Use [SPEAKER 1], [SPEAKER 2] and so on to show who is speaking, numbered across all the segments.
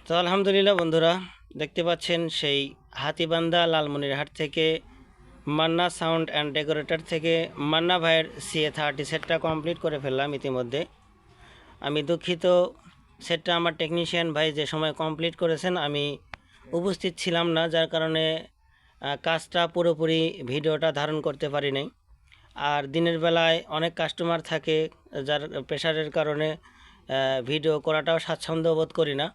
[SPEAKER 1] তো আলহামদুলিল্লাহ বন্ধুরা, দেখতে পাচ্ছেন সেই হাতিবান্ধা লালমনিরহাট থেকে মান্না সাউন্ড অ্যান্ড ডেকোরেটর থেকে মান্না ভাইয়ের CA30 সেটটা কমপ্লিট করে ফেললাম ইতিমধ্যে। আমি দুঃখিত, সেটটা আমার টেকনিশিয়ান ভাই যে সময় কমপ্লিট করেছেন আমি উপস্থিত ছিলাম না, যার কারণে কাজটা পুরোপুরি ভিডিওটা ধারণ করতে পারি নাই। আর দিনের বেলায় অনেক কাস্টমার থাকে, যার প্রেশারের কারণে ভিডিও করাটাও স্বাচ্ছন্দ্য বোধ করি না।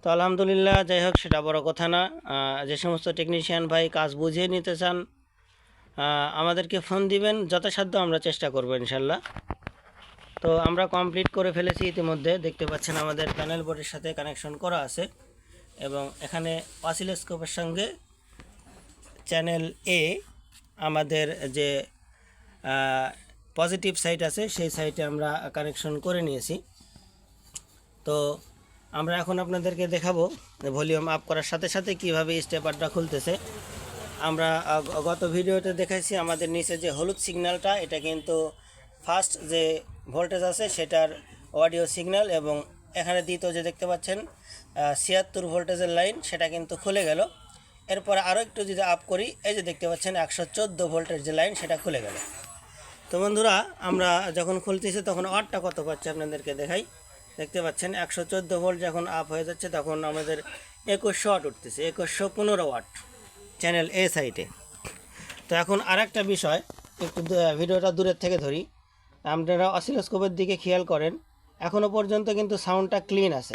[SPEAKER 1] তো আলহামদুলিল্লাহ, যাই হোক সেটা বড় কথা না। যে সমস্ত টেকনিশিয়ান ভাই কাজ বুঝিয়ে নিতে চান আমাদেরকে ফোন দিবেন, যথাসাধ্য আমরা চেষ্টা করব ইনশাল্লাহ। তো আমরা কমপ্লিট করে ফেলেছি ইতিমধ্যে, দেখতে পাচ্ছেন আমাদের প্যানেল বোর্ডের সাথে কানেকশন করা আছে এবং এখানে অসিলোস্কোপের সঙ্গে চ্যানেল এ আমাদের যে পজিটিভ সাইড আছে সেই সাইডে আমরা কানেকশন করে নিয়েছি। তো আমরা এখন আপনাদেরকে দেখাবো ভলিউম আপ করার সাথে সাথে কীভাবে স্টেপারটা খুলতেছে। আমরা গত ভিডিওতে দেখাইছি আমাদের নিচে যে হলুদ সিগন্যালটা, এটা কিন্তু ফার্স্ট যে ভোল্টেজ আছে সেটার অডিও সিগন্যাল, এবং এখানে দ্বিতীয় যে দেখতে পাচ্ছেন 76 ভোল্টেজের লাইন, সেটা কিন্তু খুলে গেল। এরপরে আরও একটু যদি আপ করি, এই যে দেখতে পাচ্ছেন 114 ভোল্টের যে লাইন, সেটা খুলে গেল। তো বন্ধুরা, আমরা যখন খুলতেছি তখন ওয়াটটা কত পাচ্ছে আপনাদেরকে দেখাই। দেখতে পাচ্ছেন 114 ভোল্ট যখন আপ হয়ে যাচ্ছে তখন আমাদের 2100 ওয়াট উঠতেছে, 2115 ওয়াট চ্যানেল এ সাইটে। তো এখন আর একটা বিষয়, একটু ভিডিওটা দূরের থেকে ধরি, আপনারা অসিলোস্কোপের দিকে খেয়াল করেন, এখনও পর্যন্ত কিন্তু সাউন্ডটা ক্লিন আছে।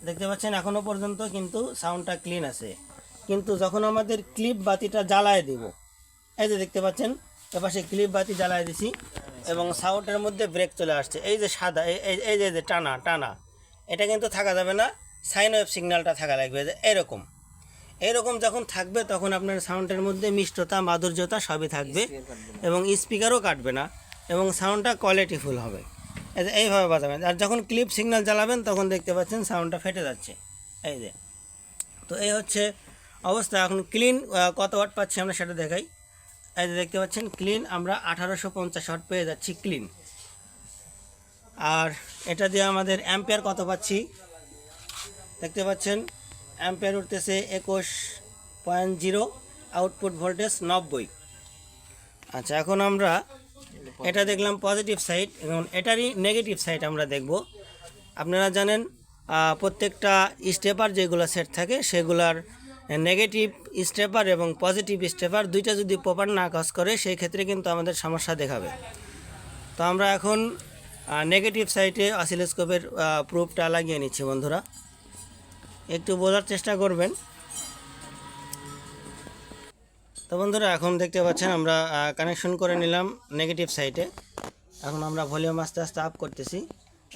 [SPEAKER 1] দেখতে পাচ্ছেন এখনও পর্যন্ত কিন্তু সাউন্ডটা ক্লিন আছে, কিন্তু যখন আমাদের ক্লিপ বাতিটা জ্বালায় দিব, এই যে দেখতে পাচ্ছেন এপাশে ক্লিপ বাতি জ্বালায় দিছি এবং সাউন্ডের মধ্যে ব্রেক চলে আসছে, এই যে সাদা এই যে টানা টানা, এটা কিন্তু থাকা যাবে না, সাইন ওয়েভ সিগন্যালটা থাকা লাগবে এইরকম যখন থাকবে তখন আপনার সাউন্ডের মধ্যে মিষ্টতা মাধুর্যতা সবই থাকবে এবং স্পিকারও কাটবে না এবং সাউন্ডটা কোয়ালিটিফুল হবে। এইভাবে বাজাবেন। আর যখন ক্লিপ সিগন্যাল জ্বালাবেন তখন দেখতে পাচ্ছেন সাউন্ডটা ফেটে যাচ্ছে, এই যে। তো এই হচ্ছে অবস্থা। এখন ক্লিন কত ওয়াট পাচ্ছি আমরা সেটা দেখাই। এই যে দেখতে পাচ্ছেন ক্লিন আমরা 1850 ওয়াট পেয়ে যাচ্ছি ক্লিন। আর এটা দিয়ে আমাদের অ্যাম্পিয়ার কত পাচ্ছি দেখতে পাচ্ছেন, অ্যাম্পিয়ার উঠতেছে 21.0, আউটপুট ভোল্টেজ 90। আচ্ছা, এখন আমরা এটা দেখলাম পজিটিভ সাইড, এবং এটারই নেগেটিভ সাইড আমরা দেখব। আপনারা জানেন প্রত্যেকটা স্টেপার যেগুলো সেট থাকে সেগুলার নেগেটিভ স্টেপার এবং পজিটিভ স্টেপার দুইটা যদি প্রপার না কাজ করে সেই ক্ষেত্রে কিন্তু আমাদের সমস্যা দেখাবে। তো আমরা এখন নেগেটিভ সাইডে অসিলোস্কোপের প্রুফটা লাগিয়ে নিচ্ছি বন্ধুরা, একটু বোঝার চেষ্টা করবেন। তো বন্ধুরা, এখন দেখতে পাচ্ছেন আমরা কানেকশন করে নিলাম নেগেটিভ সাইডে। এখন আমরা ভলিউম আস্তে আস্তে আপ করতেছি।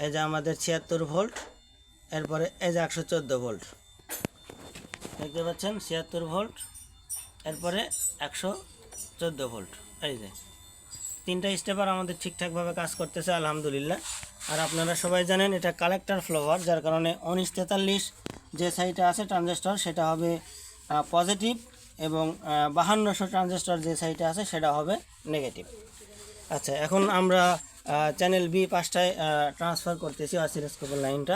[SPEAKER 1] এই যে আমাদের 76 ভোল্ট, এরপরে এই যে 114 ভোল্ট, দেখতে পাচ্ছেন 76 ভোল্ট, এরপরে 114 ভোল্ট। এই যে তিনটা স্টেপার আমাদের ঠিকঠাকভাবে কাজ করতেছে আলহামদুলিল্লাহ। আর আপনারা সবাই জানেন এটা কালেক্টর ফ্লোয়ার, যার কারণে 1943 যে সাইডে আছে ট্রানজিস্টর সেটা হবে পজিটিভ, এবং 5200 ট্রানজিস্টর যে সাইডে আছে সেটা হবে নেগেটিভ। আচ্ছা, এখন আমরা চ্যানেল বি পাশটায় ট্রান্সফার করতেছি অসিলোস্কোপের লাইনটা,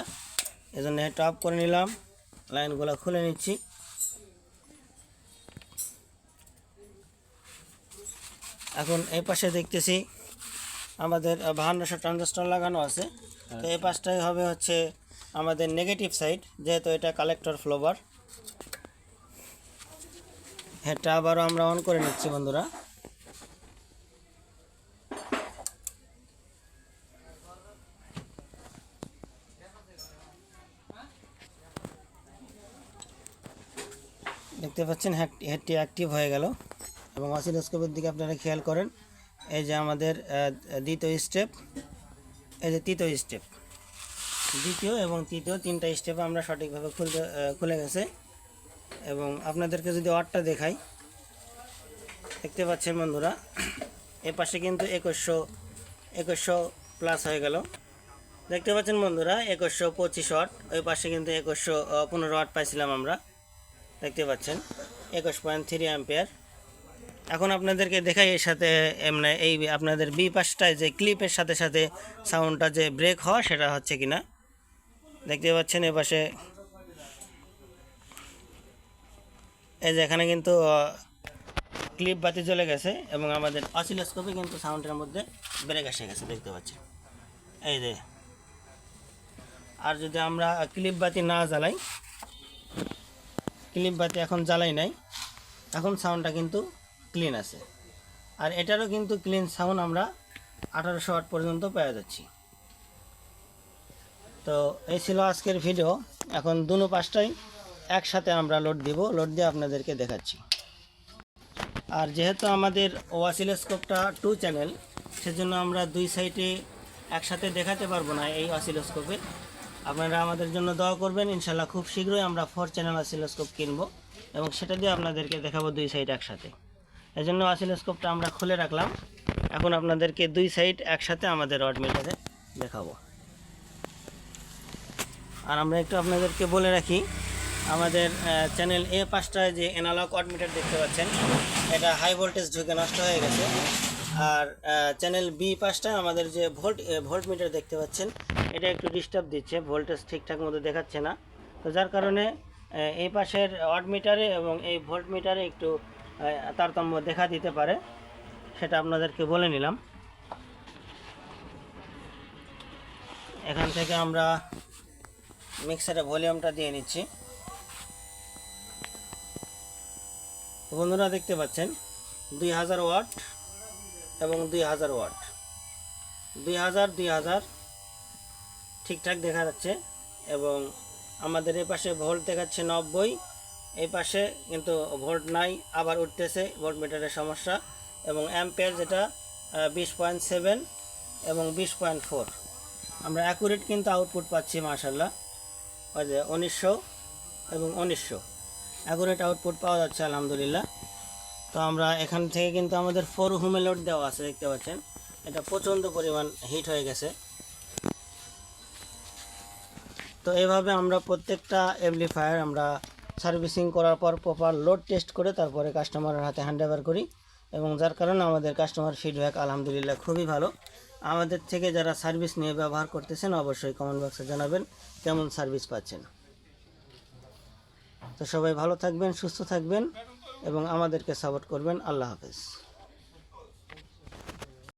[SPEAKER 1] এজন্য এটা অফ করে নিলাম, লাইনগুলো খুলে নিচ্ছি। এখন এই পাশে দেখতেছি আমাদের 5200 ট্রানজিস্টর লাগানো আছে। তো এই পাশটাই হবে হচ্ছে আমাদের নেগেটিভ সাইড, যেহেতু এটা কালেক্টর ফ্লোয়ার। এটা আবারও আমরা অন করে নিচ্ছি বন্ধুরা। দেখতে পাচ্ছেন হেডটি অ্যাক্টিভ হয়ে গেল, এবং অসিলোস্কোপের দিকে আপনারা খেয়াল করেন, এই যে আমাদের দ্বিতীয় স্টেপ, এই যে তৃতীয় স্টেপ, দ্বিতীয় এবং তৃতীয় তিনটা স্টেপ আমরা সঠিকভাবে খুলে গেছে। এবং আপনাদেরকে যদি ওয়াটটা দেখাই, দেখতে পাচ্ছেন বন্ধুরা এ পাশে কিন্তু 2100 প্লাস হয়ে গেল। দেখতে পাচ্ছেন বন্ধুরা 2125 ওয়াট, ওই পাশে কিন্তু 2115 ওয়াট পাইছিলাম আমরা, দেখতে পাচ্ছেন 21.3 অ্যাম্পিয়ার। এখন আপনাদেরকে দেখাই এর সাথে এমনি এই আপনাদের বি পাশটায় যে ক্লিপের সাথে সাথে সাউন্ডটা যে ব্রেক হওয়া সেটা হচ্ছে কিনা। দেখতে পাচ্ছেন এপাশে এই যে এখানে কিন্তু ক্লিপ বাতি জ্বলে গেছে এবং আমাদের অসিলোস্কোপে কিন্তু সাউন্ডের মধ্যে ব্রেক এসে গেছে, দেখতে পাচ্ছেন এই যে। আর যদি আমরা ক্লিপ বাতি না জ্বালাই, ক্লিপ বাতি এখন জ্বালাই নাই, এখন সাউন্ডটা কিন্তু ক্লিন আছে। আর এটারও কিন্তু ক্লিন সাউন্ড আমরা 1800 ওয়াট পর্যন্ত পেয়ে যাচ্ছি। তো এই ছিল আজকের ভিডিও। এখন দুনো পাশটাই একসাথে আমরা লোড দিব, লোড দিয়ে আপনাদেরকে দেখাচ্ছি। আর যেহেতু আমাদের অসিলোস্কোপটা 2 চ্যানেল, সেজন্য আমরা 2 সাইডে একসাথে দেখাতে পারবো না এই অসিলোস্কোপে। আপনারা আমাদের জন্য দোয়া করবেন, ইনশাল্লাহ খুব শীঘ্রই আমরা 4 চ্যানেল অসিলোস্কোপ কিনবো এবং সেটা দিয়ে আপনাদেরকে দেখাবো 2 সাইড একসাথে। এই জন্য অসিলোস্কোপটা আমরা খুলে রাখলাম। এখন আপনাদেরকে 2 সাইড একসাথে আমাদের রড মিটারে দেখাবো। আর আমরা একটু আপনাদেরকে বলে রাখি, আমাদের চ্যানেল এ পাশটায় যে অ্যানালগ ওয়াট মিটার দেখতে পাচ্ছেন, এটা হাই ভোল্টেজ ঢুকে নষ্ট হয়ে গেছে। আর চ্যানেল বি পাশটায় আমাদের যে ভোল্ট মিটার দেখতে পাচ্ছেন, এটা একটু ডিস্টার্ব দিচ্ছে, ভোল্টেজ ঠিকঠাক মতো দেখাচ্ছে না। তো যার কারণে এই পাশের ওয়াট মিটারে এবং এই ভোল্ট মিটারে একটু তারতম্য দেখা দিতে পারে, সেটা আপনাদেরকে বলে নিলাম। এখান থেকে আমরা মিক্সারে ভলিউমটা দিয়ে নিচ্ছি। বন্ধুরা দেখতে পাচ্ছেন 2000 ওয়াট এবং 2000 ওয়াট, 2000 ঠিকঠাক দেখা যাচ্ছে। এবং আমাদের এই পাশে ভোল্ট দেখাচ্ছে 90, এই পাশে কিন্তু ভোল্ট নাই, আবার উঠতেছে, ভোল্ট মিটারের সমস্যা। এবং অ্যাম্পিয়ার যেটা 20.7 এবং 20.4, আমরা অ্যাকুরেট কিন্তু আউটপুট পাচ্ছি মাশাআল্লাহ। ওই যে 1900 এবং 1900 অ্যাকুরেট আউটপুট পাওয়া যাচ্ছে আলহামদুলিল্লাহ। তো আমরা এখান থেকে কিন্তু আমাদের 4 হোমে লোড দেওয়া আছে, দেখতে পাচ্ছেন এটা প্রচণ্ড পরিমাণ হিট হয়ে গেছে। তো এইভাবে আমরা প্রত্যেকটা অ্যামপ্লিফায়ার আমরা সার্ভিসিং করার পর প্রপার লোড টেস্ট করে তারপরে কাস্টমারের হাতে হ্যান্ড ওভার করি, এবং যার কারণে আমাদের কাস্টমার ফিডব্যাক আলহামদুলিল্লাহ খুবই ভালো। আমাদের থেকে যারা সার্ভিস নিয়ে ব্যবহার করতেছেন অবশ্যই কমেন্ট বক্সে জানাবেন কেমন সার্ভিস পাচ্ছেন। তো সবাই ভালো থাকবেন, সুস্থ থাকবেন এবং আমাদেরকে সাপোর্ট করবেন। আল্লাহ হাফেজ।